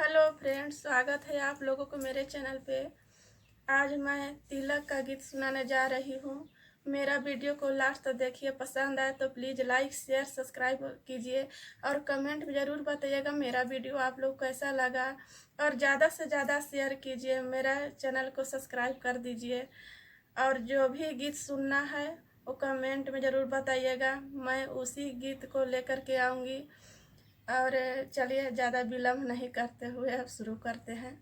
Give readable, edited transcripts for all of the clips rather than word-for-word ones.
Hello friends, स्वागत है आप लोगों को मेरे चैनल पे। आज मैं तिलक का गीत सुनाने जा रही हूँ। मेरा वीडियो को लास्ट तक देखिए, पसंद आए तो प्लीज़ लाइक शेयर सब्सक्राइब कीजिए और कमेंट में ज़रूर बताइएगा मेरा वीडियो आप लोग कैसा लगा। और ज़्यादा से ज़्यादा शेयर कीजिए, मेरा चैनल को सब्सक्राइब कर दीजिए। और जो भी गीत सुनना है वो कमेंट में ज़रूर बताइएगा, मैं उसी गीत को लेकर के आऊँगी। और चलिए ज़्यादा विलम्ब नहीं करते हुए अब शुरू करते हैं।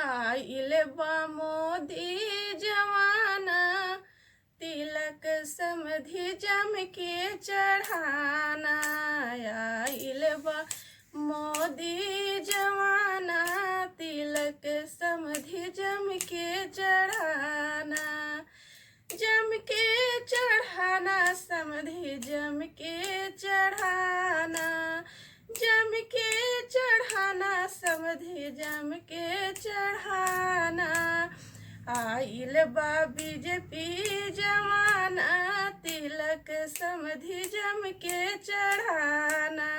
आइले बा मोदी जवाना, तिलक समधि जम के चढ़ाना। आइले बा मोदी जवाना, तिलक समधि जम के चढ़ाना। जम के चढ़ाना समधि जम के चढ़ाना। जम के चढ़ाना समधि जम के चढ़ाना। आइल बा बीजेपी जवाना, तिलक समधि जम के चढ़ाना।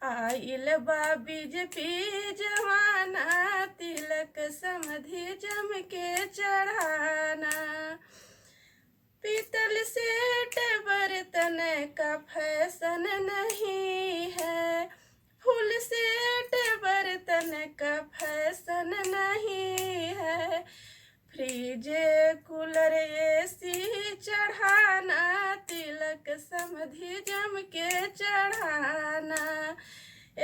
आइल बा बीजेपी जवाना, तिलक समधि जम के चढ़ाना। पीतल सेठ बर्तन का फैशन नहीं है, फूल सेठ बर्तन का फैशन नहीं है। फ्रिज कूलर एसी चढ़ाना, तिलक समधि जम के चढ़ाना।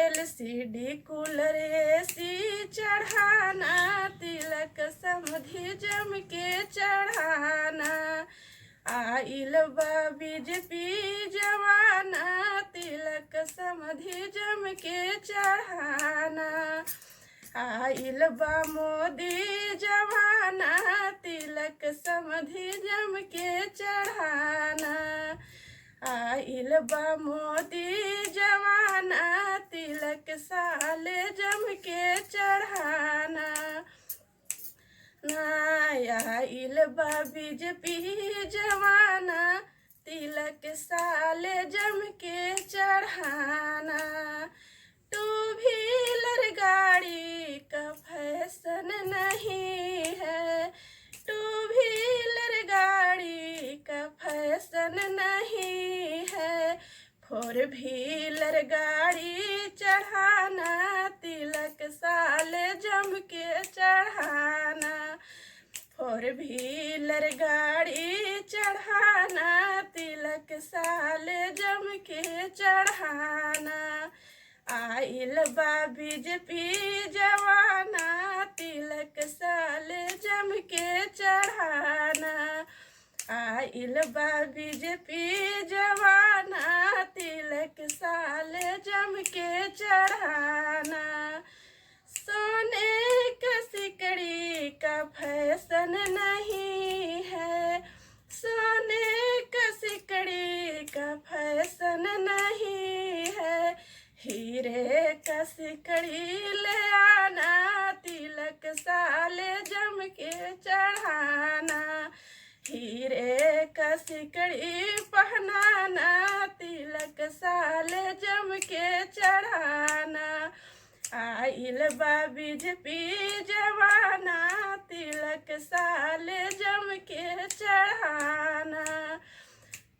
LCD कूलर एसी चढ़ाना, तिलक समधि जम के चढ़ाना। आइल बा बीजेपी जवाना, तिलक समधि जम के चढ़ाना। आइल बा मोदी जवाना, तिलक समधि जम के चढ़ाना। आइल बा मोदी जवाना, तिलक साले जम के चढ़ाना। आइल बा बीजेपी जवाना, तिलक साले जम के चढ़ाना। टू व्हीलर गाड़ी का फैशन नहीं है, टू व्हीलर गाड़ी का फैशन नहीं है। फोर व्हीलर गाड़ी चढ़ाना, तिलक साले जम के चढ़ाना। फोर व्हीलर गाड़ी चढ़ाना, तिलक साले जम के चढ़ाना। आइल बा बीजेपी जवाना, तिलक साले जम के चढ़ाना। आइल बा बीजेपी जवाना, तिलक साले जम के चढ़ाना। सोने का सिकड़ी का फैशन नहीं है, सोने का सिकड़ी का फैशन नहीं है। हीरे का सिकड़ी ले आना, तिलक साले जम के चढ़ाना। हीरे का सिकड़ी पहनाना, तिलक साले जम के चढ़ाना। आइल बा बीजेपी जवाना, तिलक साले जम के चढ़ाना।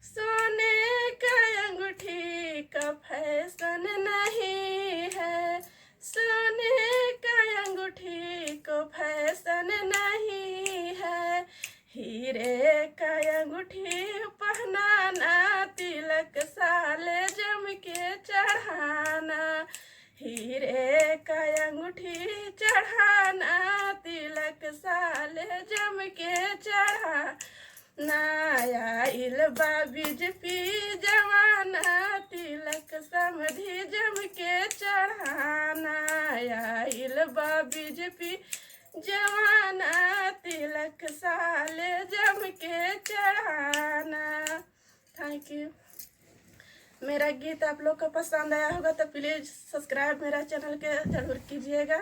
सोने का अंगूठी का फैशन नहीं है, सोने का अंगूठी को फैशन नहीं है। हीरे का अंगूठी पहनाना, तिलक साले जम के चढ़ाना। हीरे का अंगूठी चढ़ाना, तिलक साले जम के चढ़ाना। आइल बा बीजेपी जवाना, तिलक समधि जम के चढ़ाना। आइल बा बीजेपी जवाना, तिलक साले जम के चढ़ाना। Thank you. मेरा गीत आप लोग को पसंद आया होगा तो प्लीज़ सब्सक्राइब मेरा चैनल के ज़रूर कीजिएगा।